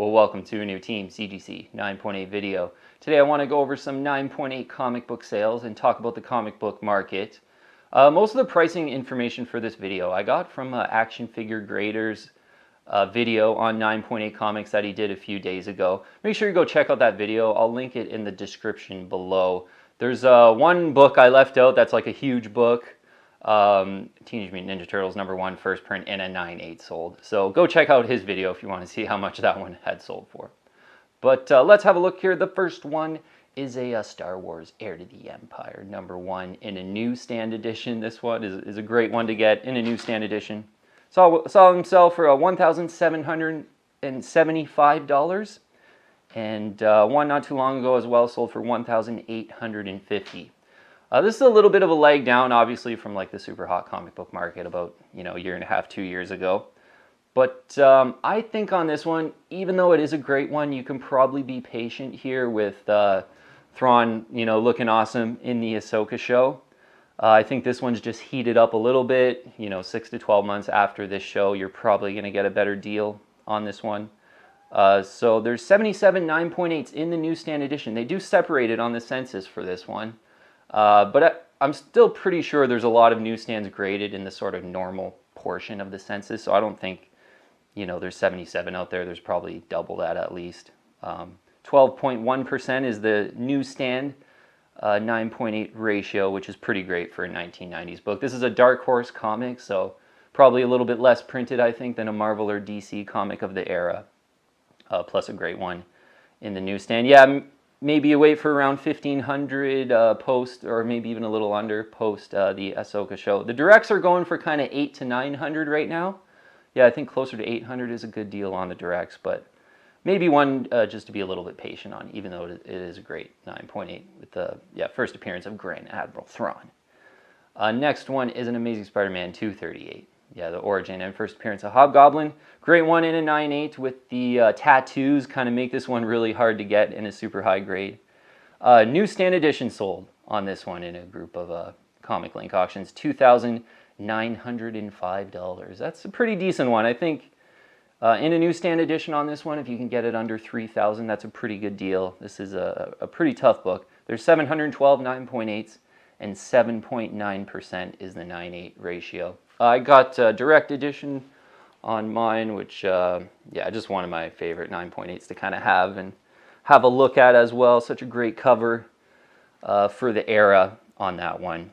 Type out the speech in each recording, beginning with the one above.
Well, welcome to a new Team CGC 9.8 video. Today I want to go over some 9.8 comic book sales and talk about the comic book market. Most of the pricing information for this video I got from Action Figure Grader's video on 9.8 comics that he did a few days ago. Make sure you go check out that video. I'll link it in the description below. There's one book I left out that's like a huge book. Teenage Mutant Ninja Turtles #1 first print and a 9.8 sold. So go check out his video if you want to see how much that one had sold for. But let's have a look here. The first one is a Star Wars Heir to the Empire #1 in a newsstand edition. This one is a great one to get in a newsstand edition. Saw them sell for $1,775, and one not too long ago as well sold for $1,850. This is a little bit of a leg down, obviously, from like the super hot comic book market about, a year and a half, 2 years ago. But I think on this one, even though it is a great one, you can probably be patient here with Thrawn, looking awesome in the Ahsoka show. I think this one's just heated up a little bit. 6 to 12 months after this show, you're probably going to get a better deal on this one. So there's 77 9.8s in the newsstand edition. They do separate it on the census for this one. But I'm still pretty sure there's a lot of newsstands graded in the sort of normal portion of the census, so I don't think, there's 77 out there. There's probably double that at least. 12.1% is the newsstand 9.8 ratio, which is pretty great for a 1990s book. This is a Dark Horse comic, so probably a little bit less printed, I think, than a Marvel or DC comic of the era, plus a great one in the newsstand. Yeah, maybe you wait for around 1,500 post, or maybe even a little under post the Ahsoka show. The directs are going for kind of 800 to 900 right now. Yeah, I think closer to 800 is a good deal on the directs, but maybe one just to be a little bit patient on, even though it is a great 9.8 with the first appearance of Grand Admiral Thrawn. Next one is an Amazing Spider-Man 238. Yeah, the origin and first appearance of Hobgoblin. Great one in a 9.8 with the tattoos. Kind of make this one really hard to get in a super high grade. Newsstand edition sold on this one in a group of Comic Link auctions. $2,905. That's a pretty decent one. I think in a newsstand edition on this one, if you can get it under $3,000, that's a pretty good deal. This is a pretty tough book. There's 712 9.8s and 7.9% is the 9.8 ratio. I got direct edition on mine, which, just one of my favorite 9.8s to kind of have and have a look at as well. Such a great cover for the era on that one.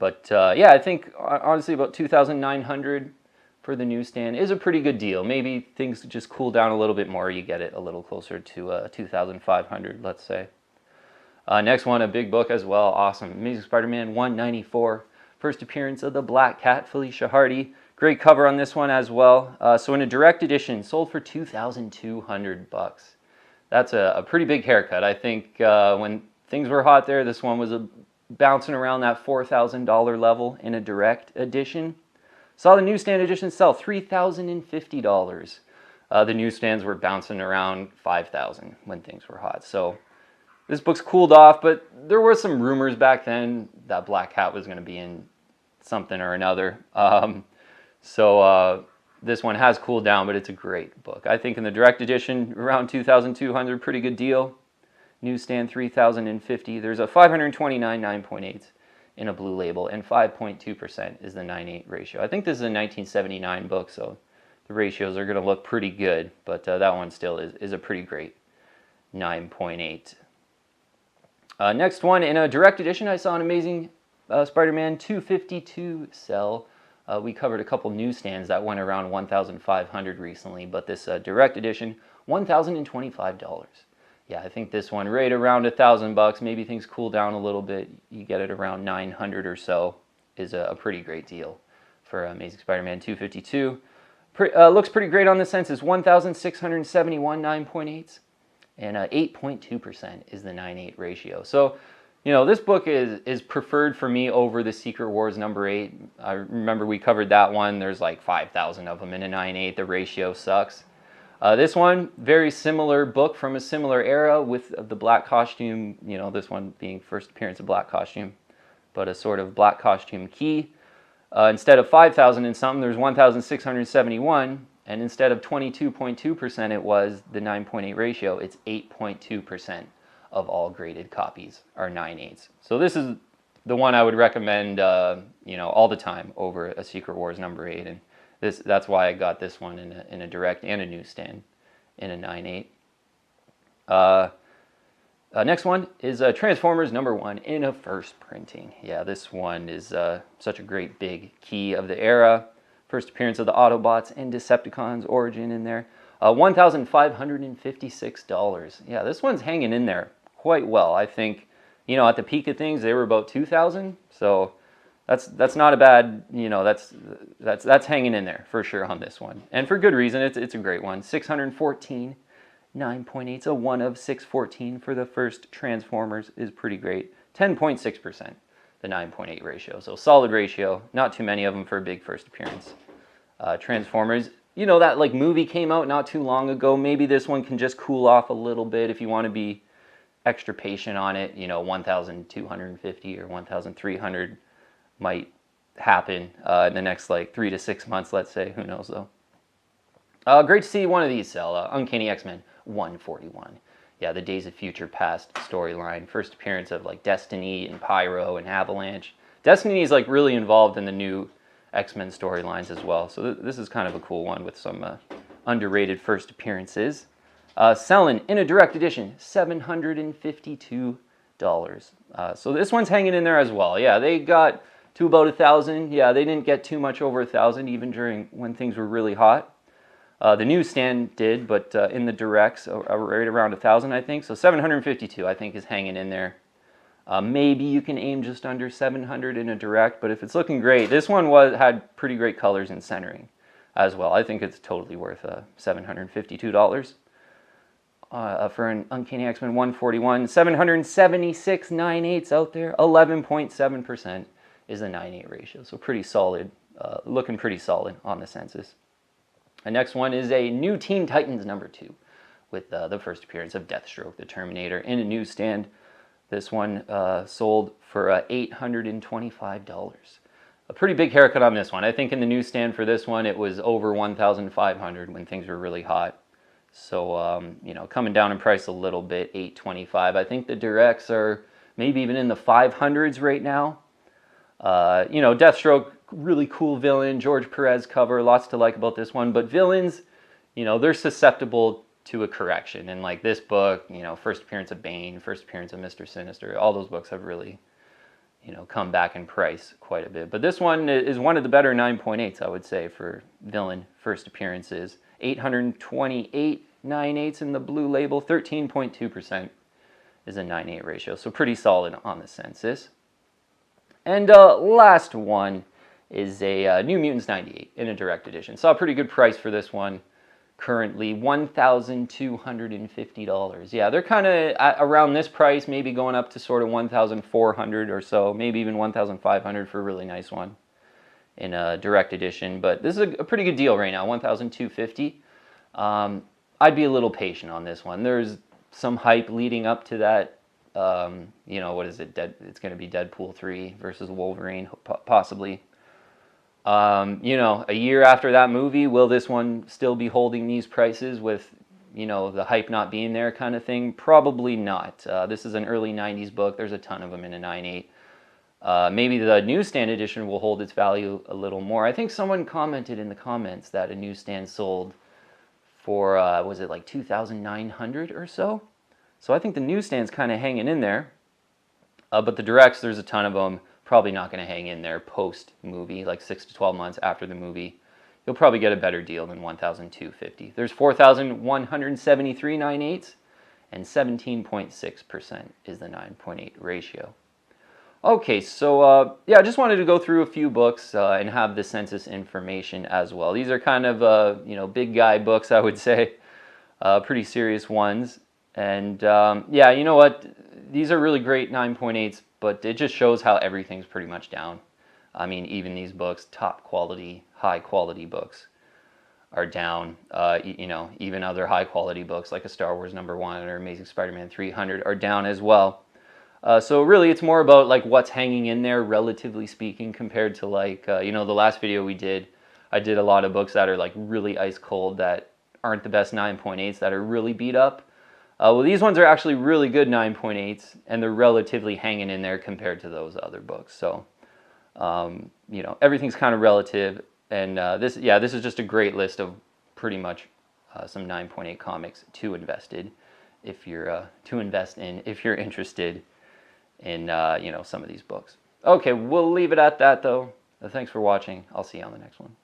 But I think honestly about 2,900 for the newsstand is a pretty good deal. Maybe things just cool down a little bit more. You get it a little closer to 2,500, let's say. Next one, a big book as well. Awesome. Amazing Spider-Man 194. First appearance of the Black Cat, Felicia Hardy. Great cover on this one as well. So in a direct edition, sold for $2,200. That's a pretty big haircut. I think when things were hot there, this one was bouncing around that $4,000 level in a direct edition. Saw the newsstand edition sell $3,050. The newsstands were bouncing around $5,000 when things were hot. So this book's cooled off, but there were some rumors back then that Black Cat was going to be in something or another. So this one has cooled down, but it's a great book. I think in the direct edition, around $2,200, pretty good deal. Newsstand $3,050. There's a 529 9.8s in a blue label, and 5.2% is the 9.8 ratio. I think this is a 1979 book, so the ratios are going to look pretty good, but that one still is a pretty great 9.8. Next one, in a direct edition, I saw an Amazing Spider-Man 252 sell. We covered a couple newsstands that went around 1,500 recently, but this direct edition, $1,025. Yeah, I think this one right around $1,000. Maybe things cool down a little bit. You get it around 900 or so. Is a pretty great deal for Amazing Spider-Man 252. Looks pretty great on the census. 1,671 9.8s. And 8.2% is the 9.8 ratio. So, this book is preferred for me over the Secret Wars #8. I remember we covered that one. There's like 5,000 of them in a 9.8. The ratio sucks. This one, very similar book from a similar era with the black costume. This one being first appearance of black costume, but a sort of black costume key. Instead of 5,000 and something, there's 1,671. And instead of 22.2%, it was the 9.8 ratio, it's 8.2% of all graded copies are 9.8s. So this is the one I would recommend, all the time over a Secret Wars number 8. And that's why I got this one in a direct and a newsstand in a 9.8. Next one is Transformers number 1 in a first printing. Yeah, this one is such a great big key of the era. First appearance of the Autobots and Decepticons origin in there. $1,556. Yeah, this one's hanging in there quite well. I think, at the peak of things, they were about 2,000. So that's not a bad, that's hanging in there for sure on this one. And for good reason, it's a great one. 614, 9.8, a 1 of 614 for the first Transformers is pretty great. 10.6%, the 9.8 ratio. So solid ratio, not too many of them for a big first appearance. Transformers, that like movie came out not too long ago. Maybe this one can just cool off a little bit if you want to be extra patient on it. 1,250 or 1,300 might happen in the next like 3 to 6 months, let's say. Who knows though. Great to see one of these sell. Uncanny X-Men 141. Yeah, the Days of Future Past storyline. First appearance of like Destiny and Pyro and Avalanche. Destiny is like really involved in the new X-Men storylines as well. So this is kind of a cool one with some underrated first appearances. Selling in a direct edition, $752. So this one's hanging in there as well. Yeah, they got to about 1,000. Yeah, they didn't get too much over 1,000 even during when things were really hot. The newsstand did, but in the directs, right around 1,000, I think. So 752, I think, is hanging in there. Maybe you can aim just under 700 in a direct, but if it's looking great, this one had pretty great colors and centering as well. I think it's totally worth $752 for an Uncanny X-Men 141. 776 9.8s out there. 11.7% is the 9.8 ratio, so pretty solid, looking pretty solid on the census. The next one is a new Teen Titans number 2 with the first appearance of Deathstroke, the Terminator, in a newsstand. This one sold for $825. A pretty big haircut on this one. I think in the newsstand for this one, it was over $1,500 when things were really hot. So, coming down in price a little bit, $825. I think the directs are maybe even in the 500s right now. Deathstroke, really cool villain, George Perez cover, lots to like about this one. But villains, they're susceptible to a correction. And like this book, first appearance of Bane, first appearance of Mr. Sinister, all those books have really, come back in price quite a bit. But this one is one of the better 9.8s, I would say, for villain first appearances. 828 9.8s in the blue label, 13.2% is a 9.8 ratio. So pretty solid on the census. And last one is a New Mutants 98 in a direct edition. Saw a pretty good price for this one. Currently $1,250. Yeah, they're kind of around this price, maybe going up to sort of 1,400 or so, maybe even 1,500 for a really nice one in a direct edition. But this is a pretty good deal right now, 1,250. I'd be a little patient on this one. There's some hype leading up to that. What is it? It's going to be Deadpool 3 versus Wolverine, possibly. A year after that movie, will this one still be holding these prices with, the hype not being there kind of thing? Probably not. This is an early 90s book. There's a ton of them in a 9.8. Maybe the newsstand edition will hold its value a little more. I think someone commented in the comments that a newsstand sold for, was it like 2,900 or so? So I think the newsstand's kind of hanging in there. But the directs, there's a ton of them. Probably not going to hang in there post-movie, like 6 to 12 months after the movie. You'll probably get a better deal than 1,250. There's 4,173 9.8s, and 17.6% is the 9.8 ratio. Okay, so I just wanted to go through a few books and have the census information as well. These are kind of big guy books, I would say, pretty serious ones. And you know what? These are really great 9.8s. But it just shows how everything's pretty much down. I mean, even these books, top quality, high quality books are down. Even other high quality books like a Star Wars number 1 or Amazing Spider-Man 300 are down as well. So really it's more about like what's hanging in there relatively speaking compared to like, the last video we did. I did a lot of books that are like really ice cold that aren't the best 9.8s that are really beat up. Well, these ones are actually really good 9.8s, and they're relatively hanging in there compared to those other books. So, you know, everything's kind of relative. And this is just a great list of pretty much some 9.8 comics to invest in if you're interested in you know, some of these books. Okay, we'll leave it at that though. Thanks for watching. I'll see you on the next one.